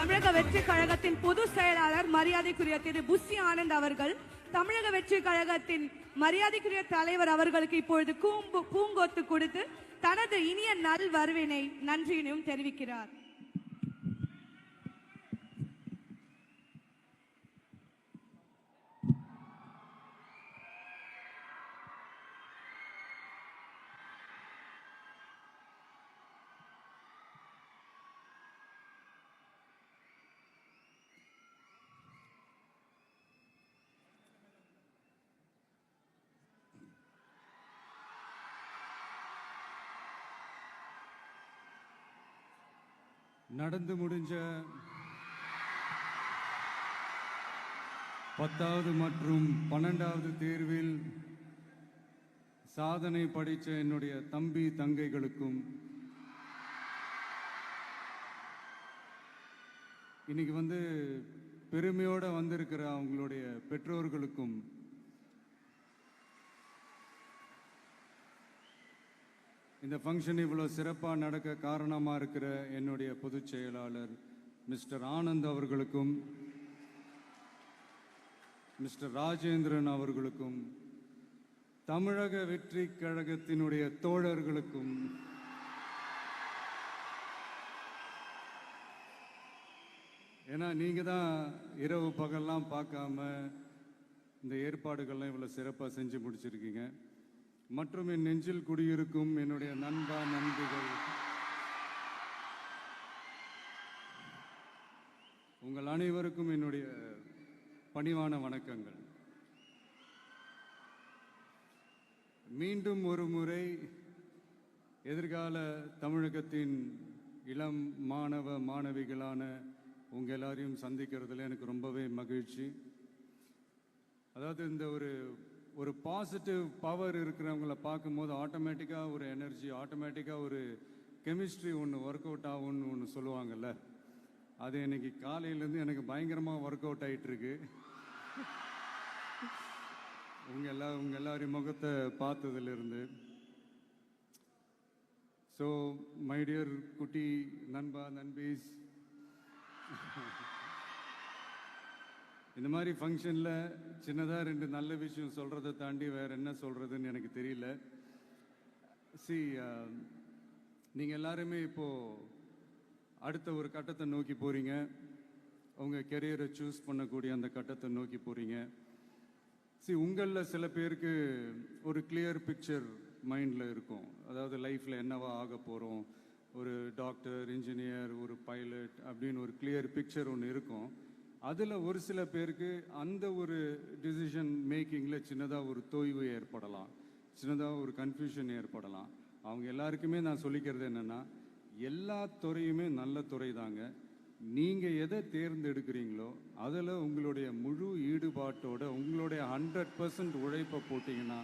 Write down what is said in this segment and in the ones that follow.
தமிழக வெற்றி கழகத்தின் பொதுச் செயலாளர் மரியாதைக்குரிய திரு புஷி ஆனந்த் அவர்கள் தமிழக வெற்றி கழகத்தின் மரியாதைக்குரிய தலைவர் அவர்களுக்கு இப்பொழுது பூங்கொத்து கொடுத்து தனது இனிய நல் வரவினை நன்றியினையும் தெரிவிக்கிறார். நடந்து முடிஞ்ச 10வது மற்றும் 12வது தேர்வில் சாதனை படைத்த என்னுடைய தம்பி தங்கைகளுக்கும் இன்னைக்கு பெருமையோட வந்திருக்கிற அவங்களுடைய பெற்றோர்களுக்கும் இந்த ஃபங்க்ஷன் இவ்வளோ சிறப்பாக நடக்க காரணமாக இருக்கிற என்னுடைய பொதுச் செயலாளர் மிஸ்டர் ஆனந்த் அவர்களுக்கும் மிஸ்டர் ராஜேந்திரன் அவர்களுக்கும் தமிழக வெற்றி கழகத்தினுடைய தோழர்களுக்கும் ஏன்னா நீங்கள் தான் இரவு பகல்லாம் பார்க்காம இந்த ஏற்பாடுகள்லாம் இவ்வளோ சிறப்பாக செஞ்சு முடிச்சிருக்கீங்க. மற்றும் என் நெஞ்சில் குடியிருக்கும் என்னுடைய நண்பா நண்பிகள், உங்கள் அனைவருக்கும் என்னுடைய பணிவான வணக்கங்கள். மீண்டும் ஒரு முறை எதிர்கால தமிழகத்தின் இளம் மாணவ மாணவிகளான உங்கள் எல்லாரையும் சந்திக்கிறதுல எனக்கு ரொம்பவே மகிழ்ச்சி. அதாவது இந்த ஒரு பாசிட்டிவ் பவர் இருக்கிறவங்கள பார்க்கும்போது ஆட்டோமேட்டிக்காக ஒரு எனர்ஜி, ஆட்டோமேட்டிக்காக ஒரு கெமிஸ்ட்ரி ஒன்று ஒர்க் அவுட் ஆகும்னு ஒன்று சொல்லுவாங்கல்ல, அது இன்னைக்கு காலையிலேருந்து எனக்கு பயங்கரமாக ஒர்க் அவுட் ஆகிட்டுருக்கு. உங்கள் எல்லாரையும் முகத்தை பார்த்ததுலேருந்து. ஸோ மை டியர் குட்டி நண்பா நண்பீஸ், இந்த மாதிரி ஃபங்க்ஷனில் சின்னதாக 2 நல்ல விஷயம் சொல்கிறத தாண்டி வேறு என்ன சொல்கிறதுன்னு எனக்கு தெரியல. நீங்கள் எல்லாருமே இப்போது அடுத்த ஒரு கட்டத்தை நோக்கி போகிறீங்க. உங்கள் கெரியரை சூஸ் பண்ணக்கூடிய அந்த கட்டத்தை நோக்கி போகிறீங்க. உங்களில் சில பேருக்கு ஒரு கிளியர் பிக்சர் மைண்டில் இருக்கும். அதாவது லைஃப்பில் என்னவா ஆக போகிறோம், ஒரு டாக்டர், இன்ஜினியர், ஒரு பைலட் அப்படின்னு ஒரு கிளியர் பிக்சர் ஒன்று இருக்கும். அதில் ஒரு சில பேருக்கு அந்த ஒரு டிசிஷன் மேக்கிங்கில் சின்னதாக ஒரு தொய்வு ஏற்படலாம், சின்னதாக ஒரு கன்ஃபியூஷன் ஏற்படலாம். அவங்க எல்லாருக்குமே நான் சொல்லிக்கிறது என்னென்னா, எல்லா துறையுமே நல்ல துறை தாங்க. நீங்கள் எதை தேர்ந்தெடுக்கிறீங்களோ அதில் உங்களுடைய முழு ஈடுபாட்டோட உங்களுடைய 100% உழைப்பை போட்டிங்கன்னா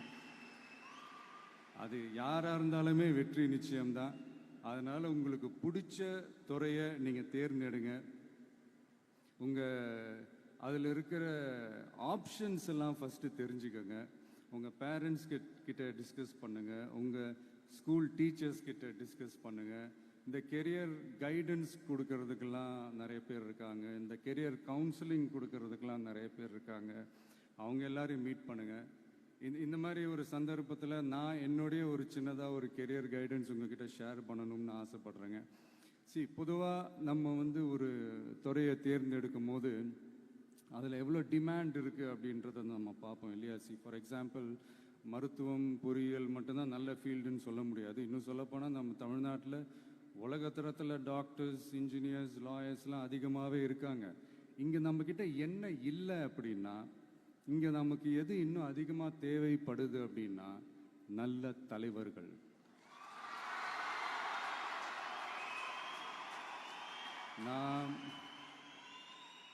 அது யாராக இருந்தாலுமே வெற்றி நிச்சயம்தான். அதனால் உங்களுக்கு பிடிச்ச துறையை நீங்கள் தேர்ந்தெடுங்க. அதில் இருக்கிற ஆப்ஷன்ஸ் எல்லாம் ஃபஸ்ட்டு தெரிஞ்சுக்கோங்க. உங்கள் பேரண்ட்ஸ் கிட்ட டிஸ்கஸ் பண்ணுங்கள், உங்கள் ஸ்கூல் டீச்சர்ஸ் கிட்ட டிஸ்கஸ் பண்ணுங்கள். இந்த கெரியர் கைடன்ஸ் கொடுக்கறதுக்கெல்லாம் நிறைய பேர் இருக்காங்க, இந்த கெரியர் கவுன்சிலிங் கொடுக்கறதுக்கெல்லாம் நிறைய பேர் இருக்காங்க. அவங்க எல்லாரையும் மீட் பண்ணுங்கள். இந்த மாதிரி ஒரு சந்தர்ப்பத்தில் நான் என்னுடைய ஒரு சின்னதாக ஒரு கெரியர் கைடன்ஸ் உங்ககிட்ட ஷேர் பண்ணணும்னு ஆசைப்பட்றேங்க. பொதுவாக நம்ம ஒரு துறையை தேர்ந்தெடுக்கும் போது அதில் எவ்வளோ டிமாண்ட் இருக்குது அப்படின்றத நம்ம பார்ப்போம் இல்லையா. ஃபார் எக்ஸாம்பிள், மருத்துவம், பொறியியல் மட்டும்தான் நல்ல ஃபீல்டுன்னு சொல்ல முடியாது. இன்னும் சொல்லப்போனால் நம்ம தமிழ்நாட்டில் உலகத்தரத்தில் டாக்டர்ஸ், இன்ஜினியர்ஸ், லாயர்ஸ்லாம் அதிகமாகவே இருக்காங்க. இங்கே நம்மக்கிட்ட என்ன இல்லை அப்படின்னா, இங்கே நமக்கு எது இன்னும் அதிகமாக தேவைப்படுது அப்படின்னா நல்ல தலைவர்கள். நான்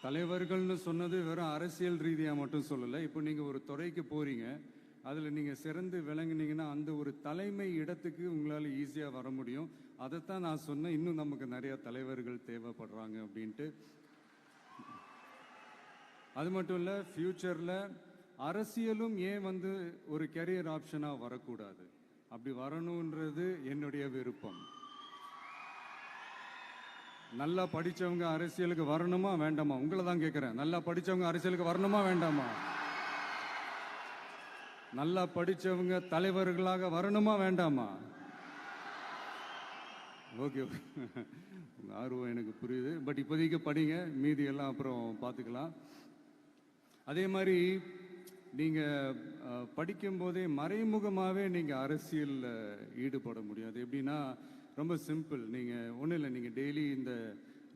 தலைவர்கள்னு சொன்னது வெறும் அரசியல் ரீதியாக மட்டும் சொல்லலை. இப்போ நீங்கள் ஒரு துறைக்கு போகிறீங்க, அதில் நீங்கள் சிறந்து விளங்குனீங்கன்னா அந்த ஒரு தலைமை இடத்துக்கு உங்களால் ஈஸியாக வர முடியும். அதைத்தான் நான் சொன்னேன், இன்னும் நமக்கு நிறையா தலைவர்கள் தேவைப்படுறாங்க அப்படின்ட்டு. அது மட்டும் இல்லை, ஃப்யூச்சரில் அரசியலும் ஏன் ஒரு கெரியர் ஆப்ஷனாக வரக்கூடாது, அப்படி வரணுன்றது என்னுடைய விருப்பம். நல்லா படிச்சவங்க அரசியலுக்கு வரணுமா வேண்டாமா? உங்களை தான் கேட்குறேன். நல்லா படிச்சவங்க அரசியலுக்கு வரணுமா வேண்டாமா? நல்லா படிச்சவங்க தலைவர்களாக வரணுமா வேண்டாமா? ஓகே, உங்க ஆர்வம் எனக்கு புரியுது. பட் இப்போதைக்கு படிங்க, மீதி எல்லாம் அப்புறம் பார்த்துக்கலாம். அதே மாதிரி நீங்கள் படிக்கும்போதே மறைமுகமாகவே நீங்கள் அரசியலில் ஈடுபட முடியாது. எப்படின்னா ரொம்ப சிம்பிள். நீங்கள் ஒன்றும் இல்லை, நீங்கள் டெய்லி இந்த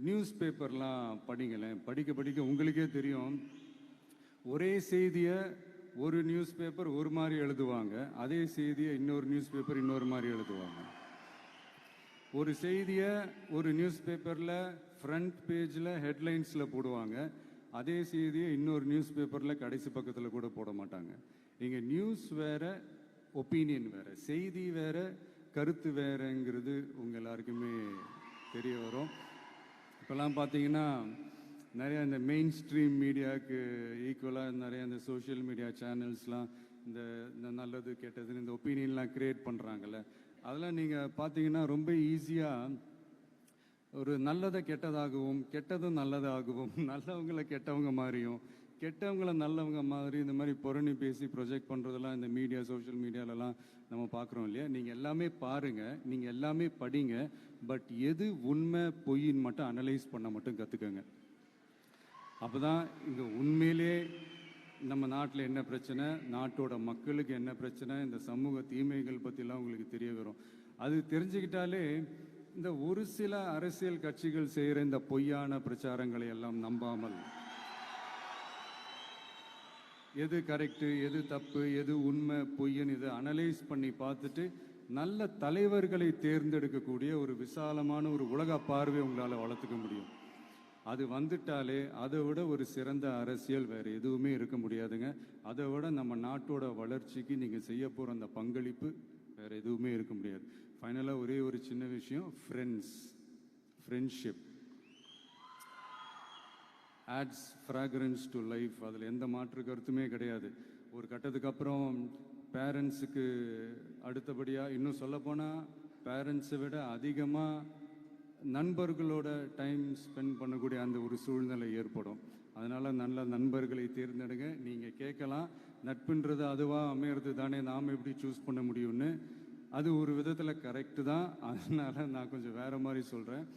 நியூஸ் பேப்பர்லாம் படிங்களேன். படிக்க படிக்க உங்களுக்கே தெரியும், ஒரே செய்தியை ஒரு நியூஸ் பேப்பர் ஒரு மாதிரி எழுதுவாங்க, அதே செய்தியை இன்னொரு நியூஸ் பேப்பர் இன்னொரு மாதிரி எழுதுவாங்க. ஒரு செய்தியை ஒரு நியூஸ் பேப்பரில் ஃப்ரண்ட் பேஜில் ஹெட்லைன்ஸில் போடுவாங்க, அதே செய்தியை இன்னொரு நியூஸ் பேப்பரில் கடைசி பக்கத்தில் கூட போட மாட்டாங்க. நீங்கள் நியூஸ் வேறு, ஒப்பீனியன் வேறு, செய்தி வேறு, கருத்து வேறுங்கிறது உங்கள் எல்லாருக்குமே தெரிய வரும். இப்போல்லாம் பார்த்தீங்கன்னா நிறையா இந்த மெயின் ஸ்ட்ரீம் மீடியாவுக்கு ஈக்குவலாக நிறைய இந்த சோஷியல் மீடியா சேனல்ஸ்லாம் இந்த நல்லது கெட்டதுன்னு இந்த ஒப்பீனியன்லாம் க்ரியேட் பண்ணுறாங்கல்ல, அதெல்லாம் நீங்கள் பார்த்தீங்கன்னா ரொம்ப ஈஸியாக ஒரு நல்லதை கெட்டதாகவும் கெட்டதும் நல்லதாகவும் நல்லவங்களை கெட்டவங்க மாதிரியும் கெட்டவங்கள நல்லவங்க மாதிரி இந்த மாதிரி புரணி பேசி ப்ரொஜெக்ட் பண்ணுறதெல்லாம் இந்த மீடியா சோஷியல் மீடியாலலாம் நம்ம பார்க்குறோம் இல்லையா? நீங்கள் எல்லாமே பாருங்கள், நீங்கள் எல்லாமே படிங்க, பட் எது உண்மை பொய்ன்னு மட்டும் அனலைஸ் பண்ண மட்டும் கற்றுக்கங்க. அப்போ தான் இங்கே உண்மையிலே நம்ம நாட்டில் என்ன பிரச்சனை, நாட்டோட மக்களுக்கு என்ன பிரச்சனை, இந்த சமூக தீமைகள் பற்றிலாம் உங்களுக்கு தெரிய வரும். அது தெரிஞ்சுக்கிட்டாலே இந்த ஒரு சில அரசியல் கட்சிகள் செய்கிற இந்த பொய்யான பிரச்சாரங்களை எல்லாம் நம்பாமல் எது கரெக்டு, எது தப்பு, எது உண்மை பொய்ன்னு இதை அனலைஸ் பண்ணி பார்த்துட்டு நல்ல தலைவர்களை தேர்ந்தெடுக்கக்கூடிய ஒரு விசாலமான ஒரு உலக பார்வை உங்களால் வளர்த்துக்க முடியும். அது வந்துட்டாலே அதை விட ஒரு சிறந்த அரசியல் வேறு எதுவுமே இருக்க முடியாதுங்க. அதை விட நம்ம நாட்டோட வளர்ச்சிக்கு நீங்கள் செய்ய போகிற அந்த பங்களிப்பு வேறு எதுவுமே இருக்க முடியாது. ஃபைனலாக ஒரே ஒரு சின்ன விஷயம், friendship adds fragrance to life. அதில் எந்த மாற்று கருத்துமே கிடையாது. ஒரு கட்டத்துக்கு அப்புறம் பேரண்ட்ஸுக்கு அடுத்தபடியாக, இன்னும் சொல்லப்போனால் பேரண்ட்ஸை விட அதிகமாக நண்பர்களோட டைம் ஸ்பெண்ட் பண்ணக்கூடிய அந்த ஒரு சூழ்நிலை ஏற்படும். அதனால் நல்ல நண்பர்களை தேர்ந்தெடுங்க. நீங்கள் கேட்கலாம், நட்புன்றது அதுவாக அமையிறது தானே, நாம் எப்படி சூஸ் பண்ண முடியும்னு. அது ஒரு விதத்தில் கரெக்டு தான். அதனால் நான் கொஞ்சம் வேறு மாதிரி சொல்கிறேன்.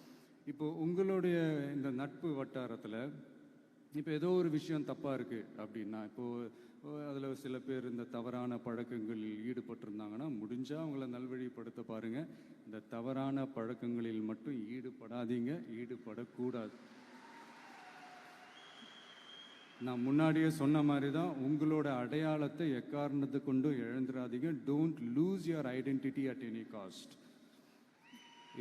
இப்போது உங்களுடைய இந்த நட்பு வட்டாரத்தில் இப்போ ஏதோ ஒரு விஷயம் தப்பாக இருக்குது அப்படின்னா, இப்போது அதில் சில பேர் இந்த தவறான பழக்கங்களில் ஈடுபட்டிருந்தாங்கன்னா முடிஞ்சால் அவங்கள நல்வழிப்படுத்த பாருங்கள். இந்த தவறான பழக்கங்களில் மட்டும் ஈடுபடாதீங்க, ஈடுபடக்கூடாது. நான் முன்னாடியே சொன்ன மாதிரி தான், உங்களோட அடையாளத்தை எக்காரணத்தை கொண்டும் இழந்துடாதீங்க. Don't lose your identity at any cost.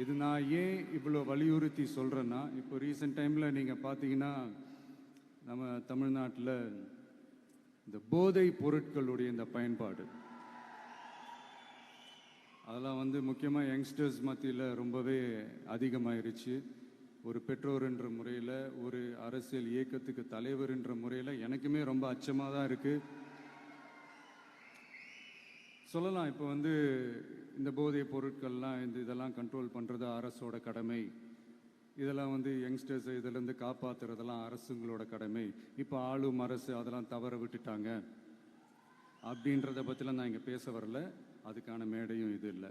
இது நான் ஏன் இவ்வளோ வலியுறுத்தி சொல்கிறேன்னா, இப்போ ரீசெண்ட் டைமில் நீங்கள் பார்த்தீங்கன்னா நம்ம தமிழ்நாட்டில் இந்த போதை பொருட்களுடைய இந்த பயன்பாடு அதெல்லாம் வந்து முக்கியமாக யங்ஸ்டர்ஸ் மத்தியில் ரொம்பவே அதிகமாயிருச்சு. ஒரு பெற்றோர் என்ற முறையில், ஒரு அரசியல் இயக்கத்துக்கு தலைவர் என்ற முறையில் எனக்குமே ரொம்ப அச்சமாக தான் இருக்குது. சொல்லலாம், இப்போ வந்து இந்த போதை பொருட்கள்லாம் இதெல்லாம் கண்ட்ரோல் பண்ணுறது அரசோட கடமை, இதெல்லாம் வந்து யங்ஸ்டர்ஸை இதிலேருந்து காப்பாற்றுறதெல்லாம் அரசுங்களோட கடமை. இப்போ ஆளும் அரசு அதெல்லாம் தவற விட்டுட்டாங்க அப்படின்றத பற்றிலாம் நான் இங்கே பேச வரல. அதுக்கான மேடையும் இது இல்லை.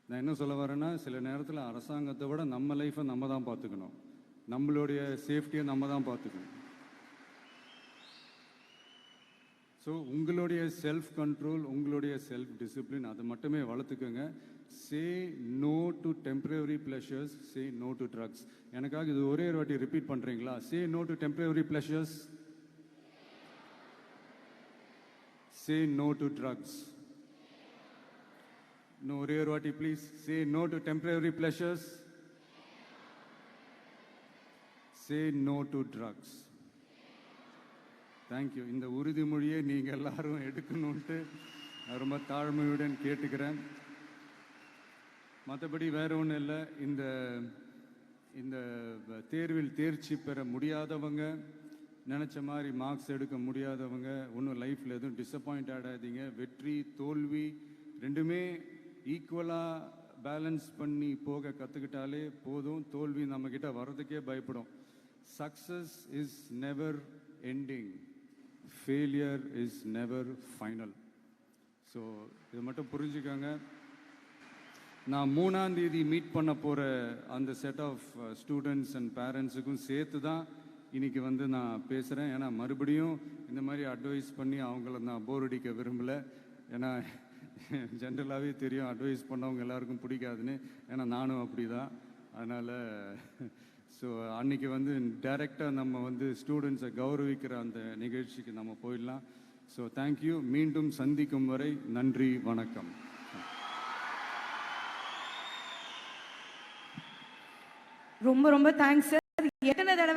நான் என்ன சொல்ல வரேன்னா, சில நேரத்தில் அரசாங்கத்தை விட நம்ம லைஃப்பை நம்ம தான் பார்த்துக்கணும், நம்மளுடைய சேஃப்டியை நம்ம தான் பார்த்துக்கணும். ஸோ உங்களுடைய செல்ஃப் கண்ட்ரோல், உங்களுடைய செல்ஃப் டிசிப்ளின் அதை மட்டுமே வளர்த்துக்கோங்க. Say no to temporary pleasures, say no to drugs. எனக்காக இது ஒரே ஒரு வாட்டி ரிப்பீட் பண்ணுறீங்களா? Say no to temporary pleasures, say no to drugs. இன்னும் ஒரே ஒரு வாட்டி please. Say no to temporary pleasures, say no to drugs. Thank you. இந்த உறுதிமொழியை நீங்கள் எல்லாரும் எடுக்கணுன்ட்டு நான் ரொம்ப தாழ்மையுடன் கேட்டுக்கிறேன். மற்றபடி வேற ஒன்றும் இல்லை. இந்த தேர்வில் தேர்ச்சி பெற முடியாதவங்க, நினச்ச மாதிரி மார்க்ஸ் எடுக்க முடியாதவங்க ஒன்றும் லைஃப்பில் எதுவும் டிசப்பாயிண்ட் ஆகாதீங்க. வெற்றி தோல்வி ரெண்டுமே ஈக்குவலாக பேலன்ஸ் பண்ணி போக கற்றுக்கிட்டாலே போதும். தோல்வி நம்மக்கிட்ட வர்றதுக்கே பயப்படும். Success is never ending, failure is never final. So இது மட்டும் புரிஞ்சுக்கோங்க. நான் 3ஆம் தேதி மீட் பண்ண போகிற அந்த செட் ஆஃப் ஸ்டூடெண்ட்ஸ் அண்ட் பேரண்ட்ஸுக்கும் சேர்த்து தான் இன்னைக்கு வந்து நான் பேசுகிறேன். ஏன்னா மறுபடியும் இந்த மாதிரி அட்வைஸ் பண்ணி அவங்கள நான் போர் அடிக்க விரும்பலை. ஏன்னா ஜென்ரலாகவே தெரியும் அட்வைஸ் பண்ணவங்க எல்லாருக்கும் பிடிக்காதுன்னு. ஏன்னா நானும் அப்படி தான். அதனால் ஸோ அன்றைக்கி வந்து டைரெக்டாக நம்ம வந்து ஸ்டூடெண்ட்ஸை கௌரவிக்கிற அந்த நிகழ்ச்சிக்கு நம்ம போயிடலாம். So thank you. மீண்டும் சந்திக்கும் வரை நன்றி, வணக்கம். ரொம்ப ரொம்ப தேங்க்ஸ் சார். எத்தனை தடவை